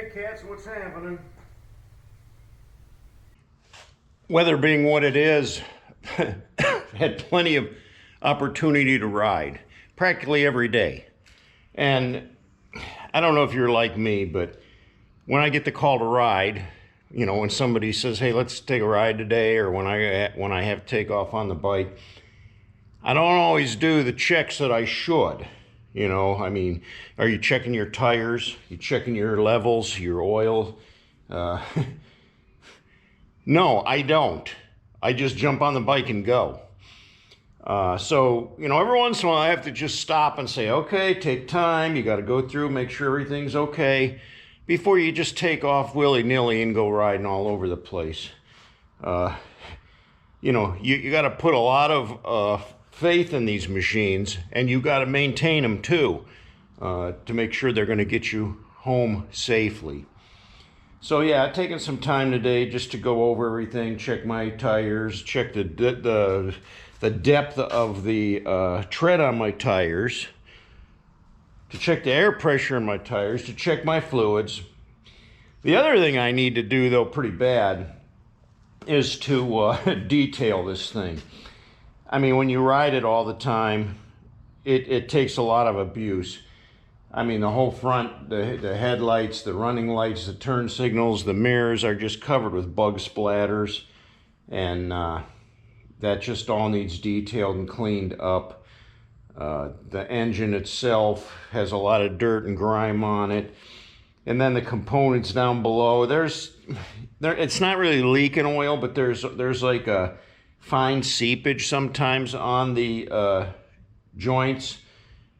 Hey cats, what's happening? Weather being what it is, had plenty of opportunity to ride practically every day. And I don't know if you're like me, but when I get the call to ride, you know, when somebody says, hey, let's take a ride today, or when I have to take off on the bike, I don't always do the checks that I should. You know, I mean, are you checking your tires? You checking your levels, your oil? No, I don't. I just jump on the bike and go. So, you know, every once in a while I have to just stop and say, okay, take time. You got to go through, make sure everything's okay before you just take off willy-nilly and go riding all over the place. You know, you got to put a lot of faith in these machines, and you got to maintain them too, to make sure they're going to get you home safely. So yeah, I've taken some time today just to go over everything, check my tires, check the depth of the tread on my tires, to check the air pressure in my tires, to check my fluids. The other thing I need to do, though, pretty bad, is to detail this thing. I mean, when you ride it all the time, it takes a lot of abuse. I mean, the whole front, the headlights, the running lights, the turn signals, the mirrors are just covered with bug splatters. And that just all needs detailed and cleaned up. The engine itself has a lot of dirt and grime on it. And then the components down below, it's not really leaking oil, but there's like a fine seepage sometimes on the joints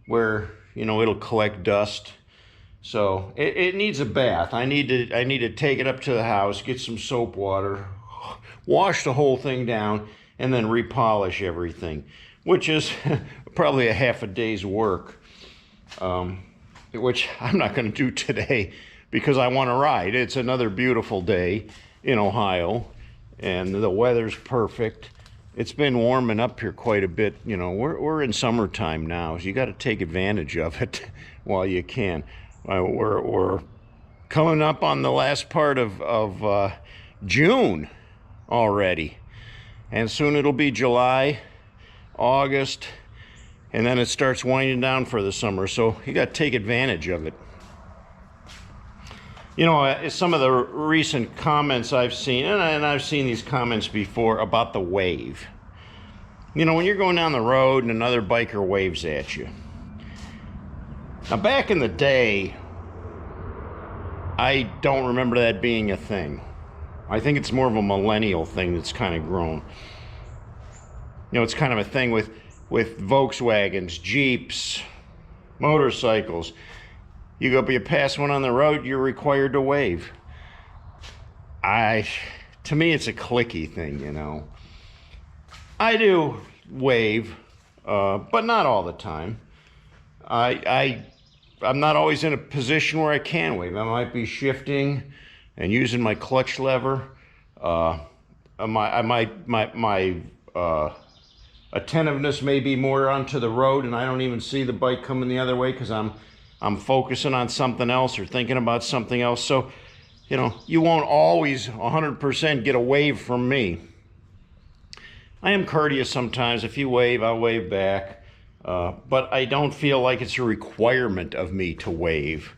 where, you know, it'll collect dust. So it needs a bath. I need to take it up to the house, get some soap water, wash the whole thing down, and then repolish everything, which is probably a half a day's work, which I'm not going to do today because I want to ride. It's another beautiful day in Ohio, and the weather's perfect. It's been warming up here quite a bit. You know, we're in summertime now, so you got to take advantage of it while you can. We're coming up on the last part of June already, and soon it'll be July, August, and then it starts winding down for the summer. So you got to take advantage of it. You know, some of the recent comments I've seen, and I've seen these comments before about the wave. You know, when you're going down the road and another biker waves at you. Now, back in the day, I don't remember that being a thing. I think it's more of a millennial thing that's kind of grown. You know, it's kind of a thing with Volkswagens, Jeeps, motorcycles. You pass one on the road, you're required to wave. To me, it's a cliquey thing, you know. I do wave, but not all the time. I'm not always in a position where I can wave. I might be shifting and using my clutch lever. My attentiveness may be more onto the road, and I don't even see the bike coming the other way because I'm focusing on something else or thinking about something else. So, you know, you won't always 100% get a wave from me. I am courteous sometimes. If you wave, I'll wave back. But I don't feel like it's a requirement of me to wave.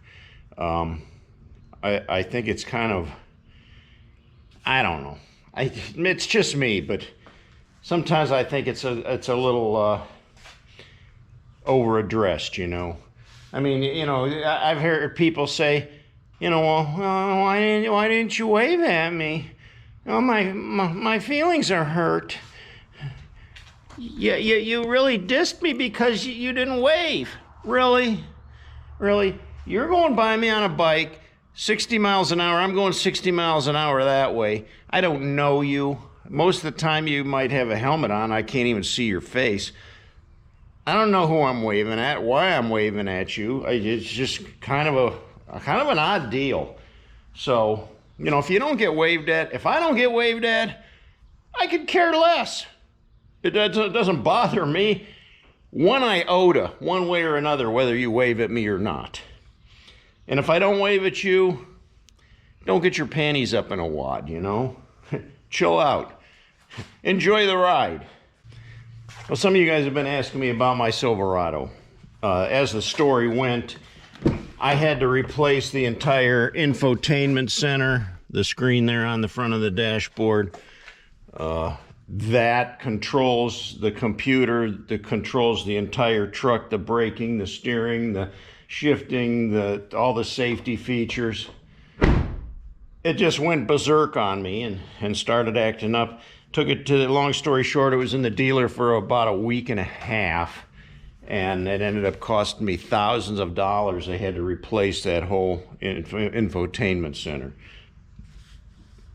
I think it's kind of, I don't know. It's just me, but sometimes I think it's a little overaddressed, you know. I mean, you know, I've heard people say, you know, well, why didn't you wave at me? Oh, my feelings are hurt. You really dissed me because you didn't wave. Really? Really? You're going by me on a bike, 60 miles an hour. I'm going 60 miles an hour that way. I don't know you. Most of the time you might have a helmet on. I can't even see your face. I don't know who I'm waving at, why I'm waving at you. It's just kind of an odd deal. So, you know, if you don't get waved at, if I don't get waved at, I could care less. It doesn't bother me one iota, one way or another, whether you wave at me or not. And if I don't wave at you, don't get your panties up in a wad, you know? Chill out. Enjoy the ride. Well, some of you guys have been asking me about my Silverado. As the story went, I had to replace the entire infotainment center, the screen there on the front of the dashboard. That controls the computer that controls the entire truck, the braking, the steering, the shifting, all the safety features. It just went berserk on me and started acting up. Took it to, long story short, it was in the dealer for about a week and a half, and it ended up costing me thousands of dollars. I had to replace that whole infotainment center.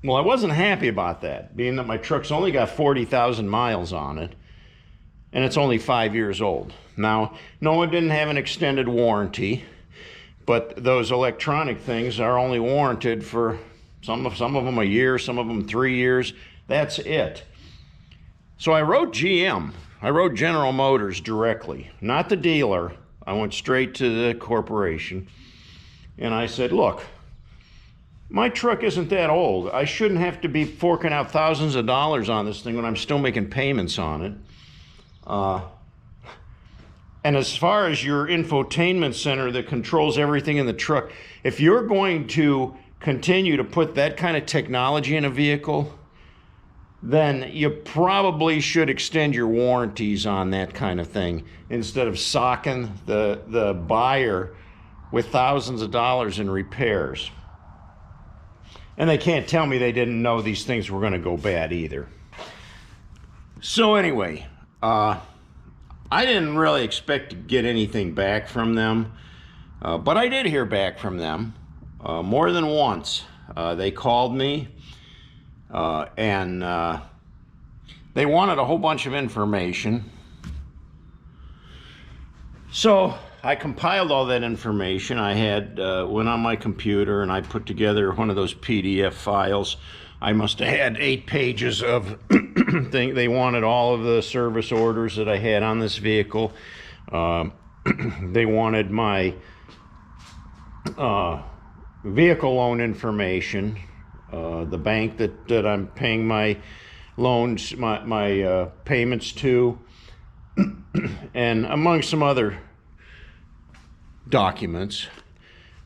Well, I wasn't happy about that, being that my truck's only got 40,000 miles on it, and it's only 5 years old. Now, no, it didn't have an extended warranty, but those electronic things are only warranted for some of them a year, some of them 3 years. That's it. So I wrote GM. I wrote General Motors directly, not the dealer. I went straight to the corporation, and I said, look, my truck isn't that old. I shouldn't have to be forking out thousands of dollars on this thing when I'm still making payments on it. And as far as your infotainment center that controls everything in the truck, if you're going to continue to put that kind of technology in a vehicle, then you probably should extend your warranties on that kind of thing instead of socking the buyer with thousands of dollars in repairs. And they can't tell me they didn't know these things were going to go bad either. So anyway, I didn't really expect to get anything back from them, but I did hear back from them more than once. They called me and they wanted a whole bunch of information. So I compiled all that information. I had went on my computer and I put together one of those PDF files. I must have had 8 pages of thing. They wanted all of the service orders that I had on this vehicle. They wanted my vehicle loan information, the bank that I'm paying my loans, my payments to, and among some other documents.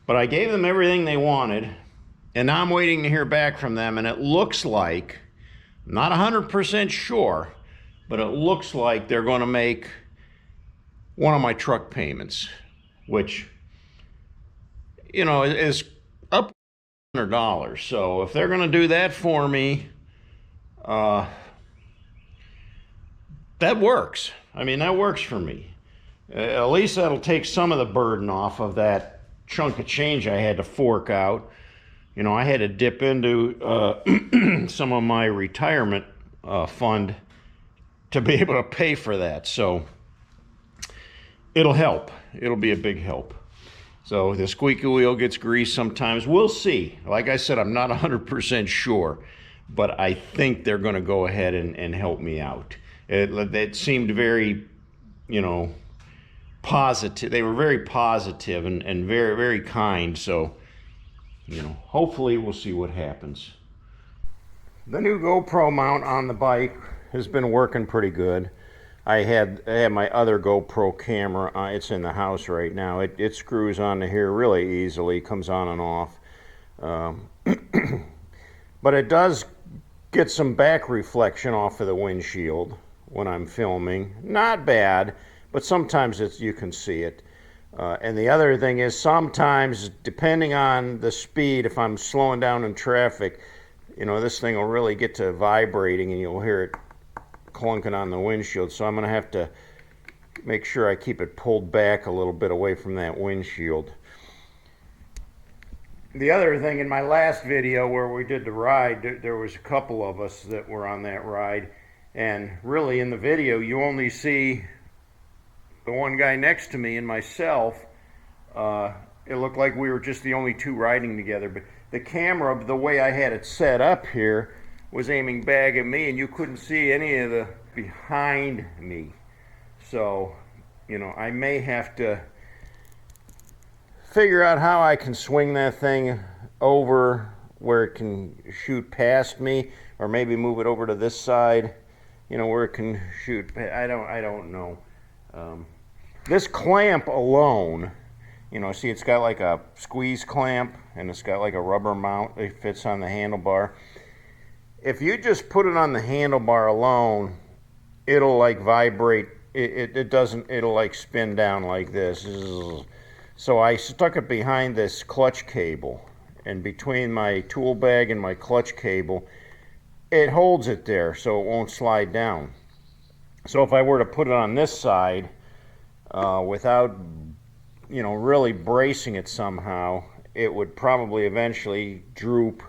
But I gave them everything they wanted, and now I'm waiting to hear back from them, and it looks like, I'm not 100% sure, but it looks like they're going to make one of my truck payments, which, you know, is up to $100. So if they're going to do that for me, that works. I mean, that works for me. At least that'll take some of the burden off of that chunk of change I had to fork out. You know, I had to dip into some of my retirement fund to be able to pay for that. So it'll help. It'll be a big help. So the squeaky wheel gets greased sometimes. We'll see. Like I said, I'm not 100% sure, but I think they're going to go ahead and help me out. It seemed very, you know, positive. They were very positive and very, very kind. So, you know, hopefully we'll see what happens. The new GoPro mount on the bike has been working pretty good. I had my other GoPro camera. It's in the house right now. It screws onto here really easily, comes on and off. But it does get some back reflection off of the windshield when I'm filming. Not bad, but sometimes you can see it. And the other thing is, sometimes, depending on the speed, if I'm slowing down in traffic, you know, this thing will really get to vibrating and you'll hear it clunking on the windshield. So I'm going to have to make sure I keep it pulled back a little bit away from that windshield. The other thing, in my last video where we did the ride, there was a couple of us that were on that ride. And really in the video, you only see the one guy next to me and myself. It looked like we were just the only two riding together. But the camera, the way I had it set up here, was aiming back at me, and you couldn't see any of the behind me. So, you know, I may have to figure out how I can swing that thing over where it can shoot past me, or maybe move it over to this side, you know, where it can shoot. I don't know. This clamp alone, you know, see it's got like a squeeze clamp and it's got like a rubber mount. It fits on the handlebar. If you just put it on the handlebar alone, it'll like vibrate. It doesn't, it'll like spin down like this. So I stuck it behind this clutch cable, and between my tool bag and my clutch cable, it holds it there so it won't slide down. So if I were to put it on this side without, you know, really bracing it somehow, it would probably eventually droop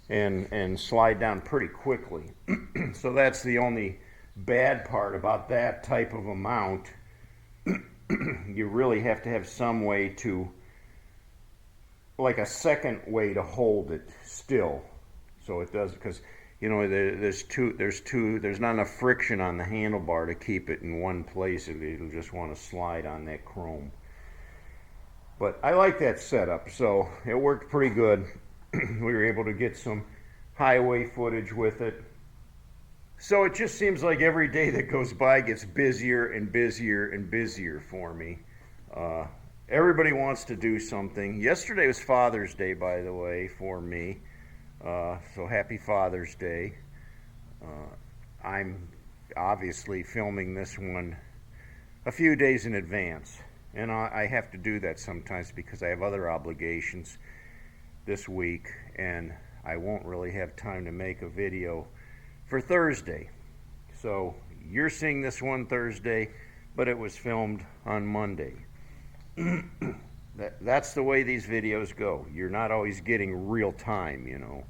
and slide down pretty quickly. So that's the only bad part about that type of a mount. You really have to have some way to, like a second way to hold it still, so it does, because you know there's not enough friction on the handlebar to keep it in one place. It'll just want to slide on that chrome. But I like that setup, so it worked pretty good. We were able to get some highway footage with it. So it just seems like every day that goes by gets busier and busier and busier for me. Everybody wants to do something. Yesterday was Father's Day, by the way, for me. So happy Father's Day. I'm obviously filming this one a few days in advance. And I have to do that sometimes because I have other obligations this week. And I won't really have time to make a video for Thursday. So you're seeing this one Thursday, but it was filmed on Monday. That's the way these videos go. You're not always getting real time, you know.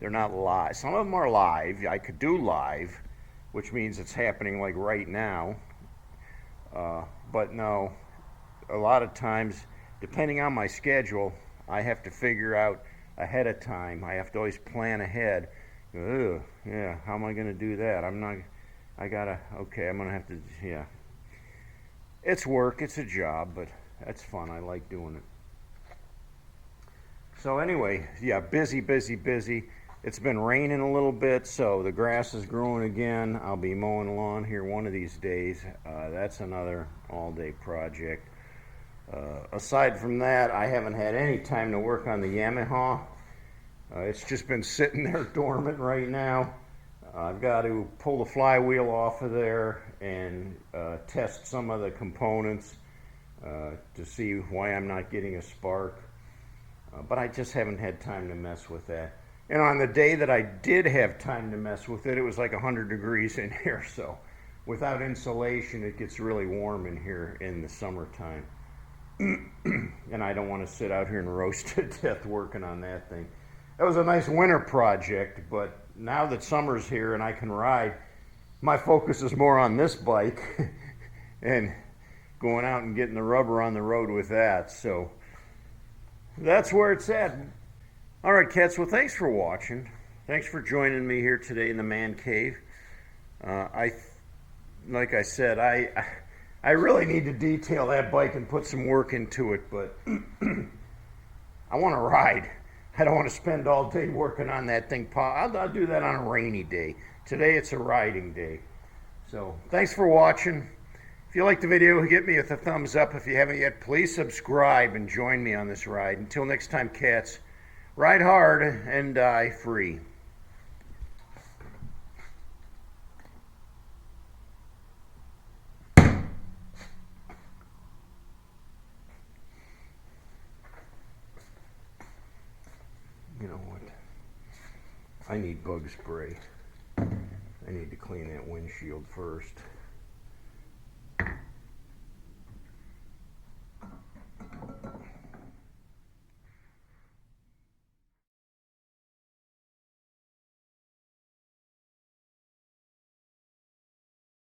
They're not live. Some of them are live. I could do live, which means it's happening like right now. But no, a lot of times, depending on my schedule, I have to figure out ahead of time. I have to always plan ahead. Yeah, how am I going to do that? I'm going to have to, yeah. It's work, it's a job, but that's fun. I like doing it. So anyway, yeah, busy. It's been raining a little bit, so the grass is growing again. I'll be mowing lawn here one of these days. That's another all-day project. Aside from that, I haven't had any time to work on the Yamaha. It's just been sitting there dormant right now. I've got to pull the flywheel off of there and test some of the components to see why I'm not getting a spark. But I just haven't had time to mess with that. And on the day that I did have time to mess with it, it was like 100 degrees in here. So without insulation, it gets really warm in here in the summertime. And I don't want to sit out here and roast to death working on that thing. That was a nice winter project, but now that summer's here and I can ride, my focus is more on this bike and going out and getting the rubber on the road with that. So that's where it's at. All right, cats, well, thanks for watching. Thanks for joining me here today in the man cave. Like I said, I really need to detail that bike and put some work into it, but I want to ride. I don't want to spend all day working on that thing. I'll do that on a rainy day. Today it's a riding day. So thanks for watching. If you liked the video, give me a thumbs up. If you haven't yet, please subscribe and join me on this ride. Until next time, cats, ride hard and die free. You know what? I need bug spray. I need to clean that windshield first.